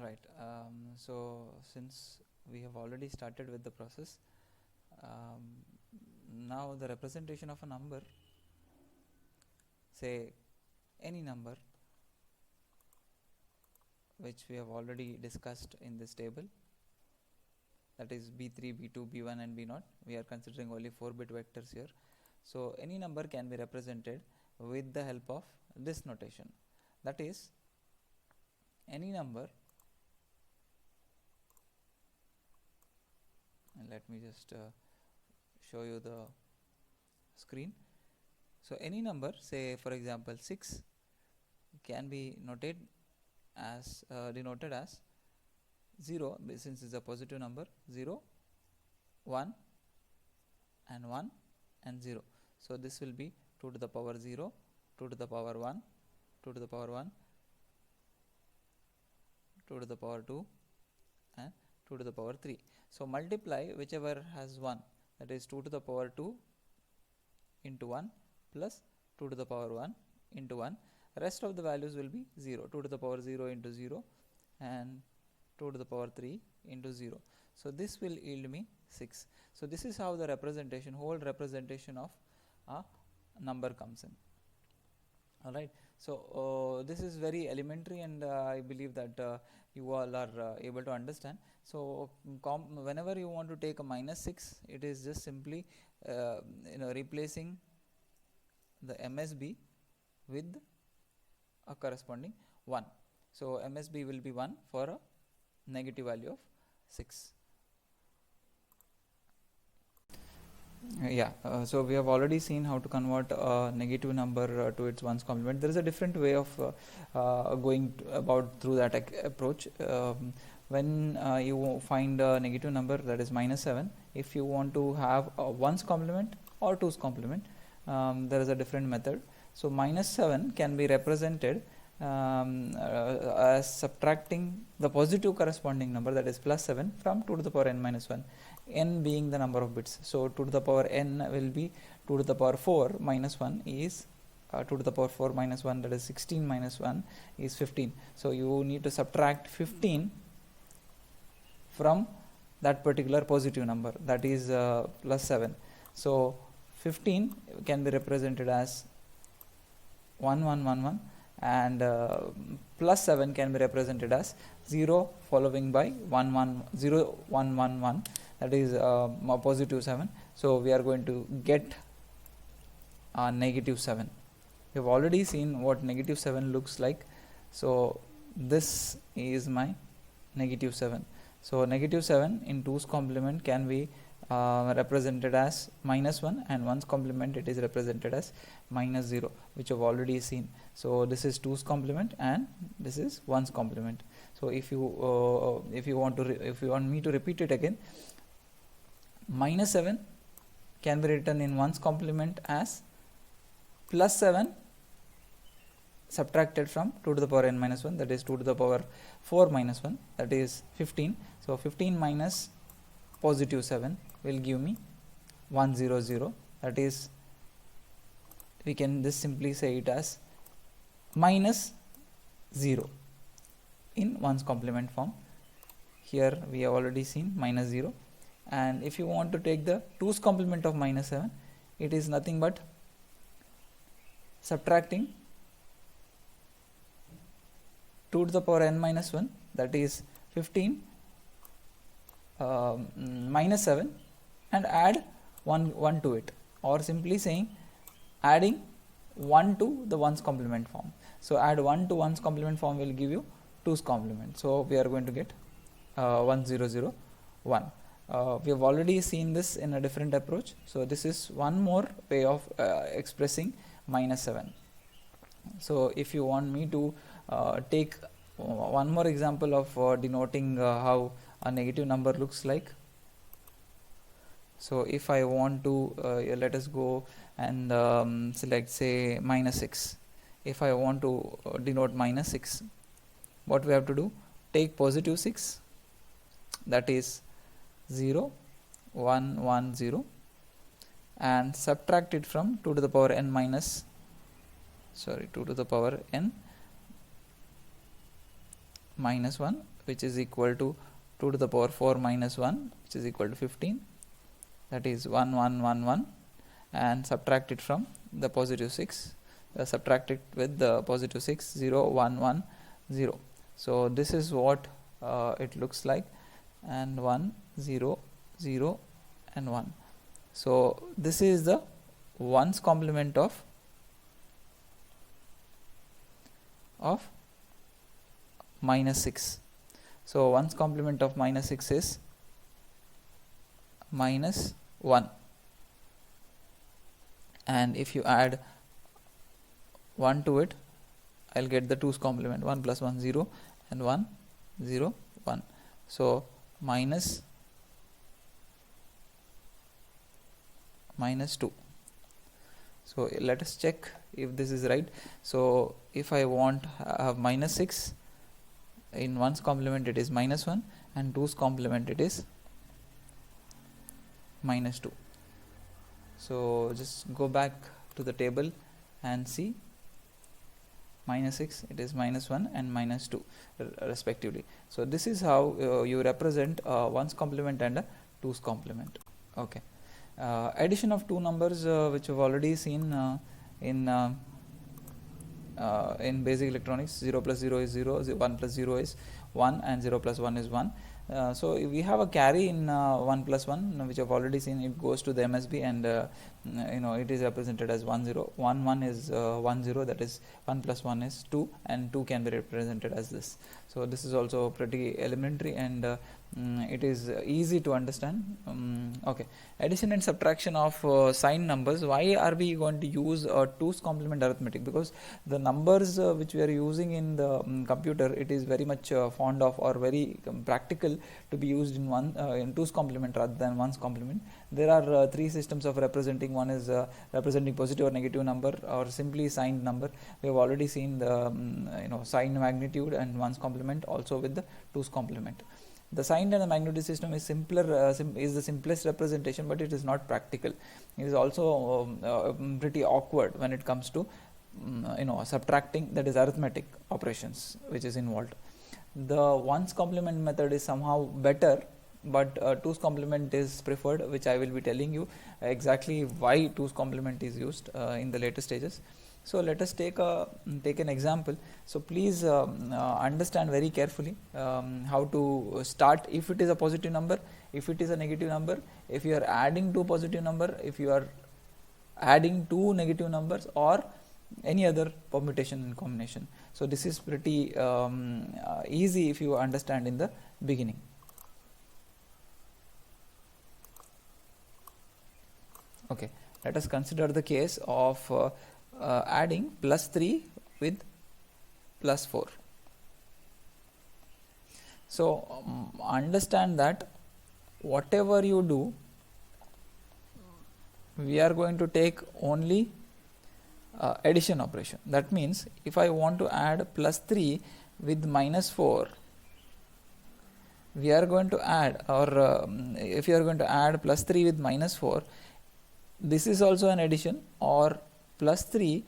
Alright, so since we have already started with the process, now the representation of a number, say any number which we have already discussed in this table, that is b3, b2, b1 and b0. We are considering only 4-bit vectors here. So any number can be represented with the help of this notation, that is any number, and let me just show you the screen. So any number, say for example 6, can be denoted as 0, since it's a positive number, 0, 1 and 1 and 0. So this will be 2 to the power 0, 2 to the power 1, 2 to the power 1, 2 to the power 2 and 2 to the power 3. So multiply whichever has 1, that is 2 to the power 2 into 1 plus 2 to the power 1 into 1. Rest of the values will be 0, 2 to the power 0 into 0 and 2 to the power 3 into 0. So this will yield me 6. So this is how the representation, whole representation of a number comes in. Alright, so this is very elementary, and I believe that you all are able to understand. So whenever you want to take a -6, it is just simply replacing the MSB with a corresponding 1. So MSB will be 1 for a negative value of 6. So we have already seen how to convert a negative number to its ones complement. There is a different way of going about through that approach. When you find a negative number, that is -7, if you want to have a ones complement or twos complement, there is a different method. So -7 can be represented as subtracting the positive corresponding number, that is +7, from 2 to the power n minus 1, n being the number of bits. So 2 to the power n will be 2 to the power 4 minus 1 is 2 to the power 4 minus 1, that is 16 minus 1 is 15. So you need to subtract 15 from that particular positive number, that is +7. So 15 can be represented as 1111, and +7 can be represented as 0 following by 111, that is positive 7. So we are going to get -7. We have already seen what -7 looks like. So this is my -7. So -7 in 2's complement can be represented as -1, and 1's complement it is represented as -0, which you have already seen. So this is 2's complement and this is 1's complement. So if you want me to repeat it again, -7 can be written in 1's complement as +7 subtracted from 2 to the power n minus 1, that is 2 to the power 4 minus 1, that is 15. So 15 minus positive 7 will give me 100, that is, we can just simply say it as -0 in 1's complement form. Here we have already seen -0, and if you want to take the 2's complement of -7, it is nothing but subtracting 2 to the power n minus 1, that is 15 -7, and add 1 to it, or simply saying adding 1 to the 1's complement form. So add 1 to 1's complement form will give you 2's complement. So we are going to get 1001. We have already seen this in a different approach. So this is one more way of expressing -7. So if you want me to take one more example of denoting how a negative number looks like. So if I want to let us go and select, say, -6. If I want to denote -6, what we have to do, take positive 6, that is 0 1 1 0, and subtract it from 2 to the power n minus 2 to the power n minus 1, which is equal to 2 to the power 4 minus 1, which is equal to 15, that is 1 1 1 1, and subtract it from the positive 6, subtract it with the positive 6, 0 1 1 0. So this is what it looks like, and 1 0 0 and 1. So this is the ones complement of minus 6. So ones complement of minus 6 is minus 1, and if you add 1 to it, I'll get the 2's complement, 1 plus 1 0 and 1 0 1. So minus 2. So let us check if this is right. So if I want have minus 6, in 1's complement it is minus 1, and 2's complement it is minus 2. So just go back to the table and see, minus 6 it is minus 1 and minus 2 respectively. So this is how you represent 1's complement and a 2's complement. Okay. Addition of two numbers, which we've already seen in basic electronics. 0 plus 0 is 0, 1 plus 0 is 1, and 0 plus 1 is 1. So if we have a carry in 1 plus 1, which I've already seen, it goes to the MSB, and it is represented as 1 0. 1 1 is 1 0, that is 1 plus 1 is 2, and 2 can be represented as this. So this is also pretty elementary, and it is easy to understand. Okay, addition and subtraction of signed numbers. Why are we going to use 2's complement arithmetic? Because the numbers which we are using in the computer, it is very much fond of, or very practical to be used in in 2's complement rather than 1's complement. There are three systems of representing. One is representing positive or negative number, or simply signed number. We have already seen the signed magnitude and 1's complement, also with the 2's complement. The signed and the magnitude system is simpler, is the simplest representation, but it is not practical. It is also pretty awkward when it comes to subtracting, that is arithmetic operations which is involved. The 1's complement method is somehow better, but 2's complement is preferred, which I will be telling you exactly why 2's complement is used in the later stages. So let us take an example. So please understand very carefully how to start. If it is a positive number, if it is a negative number, if you are adding two positive number, if you are adding two negative numbers, or any other permutation and combination. So this is pretty easy if you understand in the beginning. Okay, let us consider the case of adding plus 3 with plus 4. So understand that whatever you do, we are going to take only addition operation. That means if I want to add plus 3 with minus 4, we are going to add, or if you are going to add plus 3 with minus 4, this is also an addition, or plus 3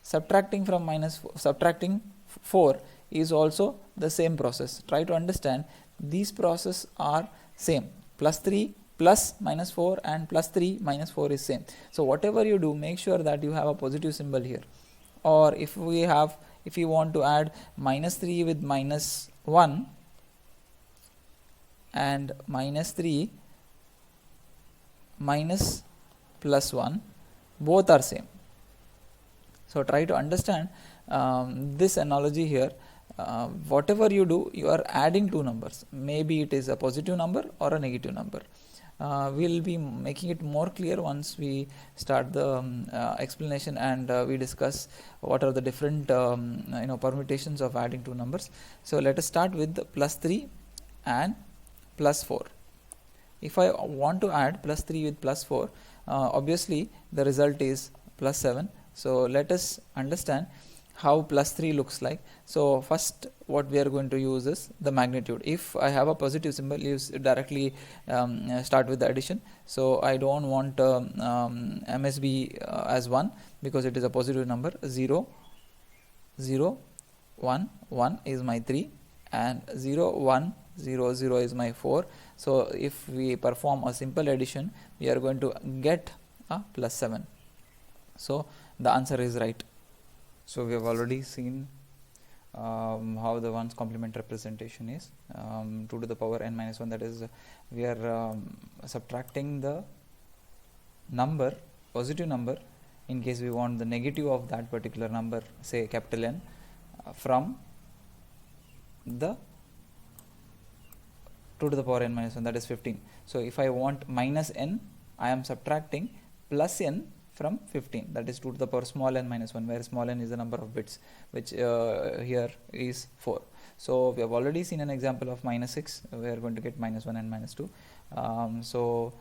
subtracting from subtracting 4 is also the same process. Try to understand, these processes are same. Plus 3 plus minus 4 and plus 3 minus 4 is same. So whatever you do, make sure that you have a positive symbol here. Or if you want to add minus 3 with minus 1 and minus 3 minus plus 1, both are same. So try to understand this analogy here. Whatever you do, you are adding two numbers. Maybe it is a positive number or a negative number. We'll be making it more clear once we start the explanation, and we discuss what are the different permutations of adding two numbers. So let us start with the plus 3 and plus 4. If I want to add plus 3 with plus 4, obviously the result is plus 7. So let us understand how plus 3 looks like. So first what we are going to use is the magnitude. If I have a positive symbol, you directly start with the addition. So I don't want MSB as 1 because it is a positive number. 0 0 1 1 is my 3, and 0 1 0 0 is my 4. So if we perform a simple addition, we are going to get a plus 7. So the answer is right. So we have already seen how the ones complement representation is 2 to the power n minus 1, that is we are subtracting the number, positive number, in case we want the negative of that particular number, say capital N, from the 2 to the power n minus 1, that is 15. So if I want minus n, I am subtracting plus n from 15, that is 2 to the power small n minus 1, where small n is the number of bits, which here is 4. So we have already seen an example of minus 6, we are going to get minus 1 and minus 2. So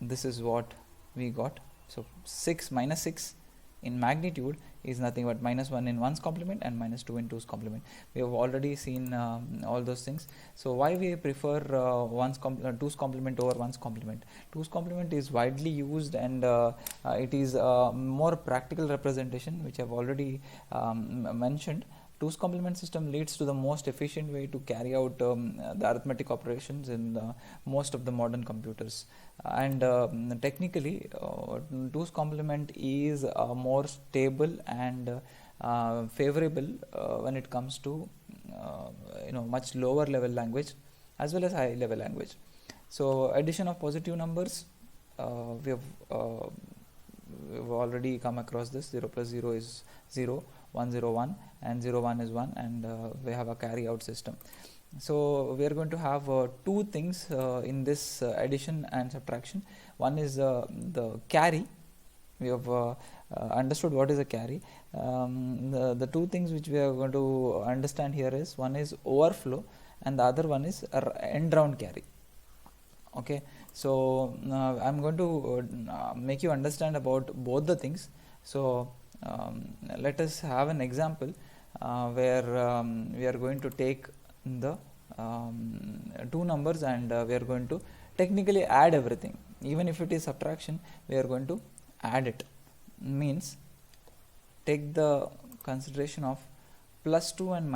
this is what we got. So 6 minus 6 in magnitude is nothing but minus 1 in 1's complement and minus 2 in 2's complement. We have already seen all those things. So why we prefer 2's complement over 1's complement? 2's complement is widely used, and it is a more practical representation, which I have already mentioned. 2's complement system leads to the most efficient way to carry out the arithmetic operations in most of the modern computers. And technically 2's complement is more stable and favorable when it comes to much lower level language as well as high level language. So addition of positive numbers, we've already come across this. 0 plus 0 is 0, 1 0 1, and 0 1 is 1, and we have a carry out system. So we are going to have two things in this addition and subtraction. One is the carry. We have understood what is a carry. The two things which we are going to understand here is, one is overflow and the other one is end round carry. Okay, so I'm going to make you understand about both the things. So let us have an example where we are going to take the two numbers and we are going to technically add everything. Even if it is subtraction, we are going to add it. Means take the consideration of plus 2 and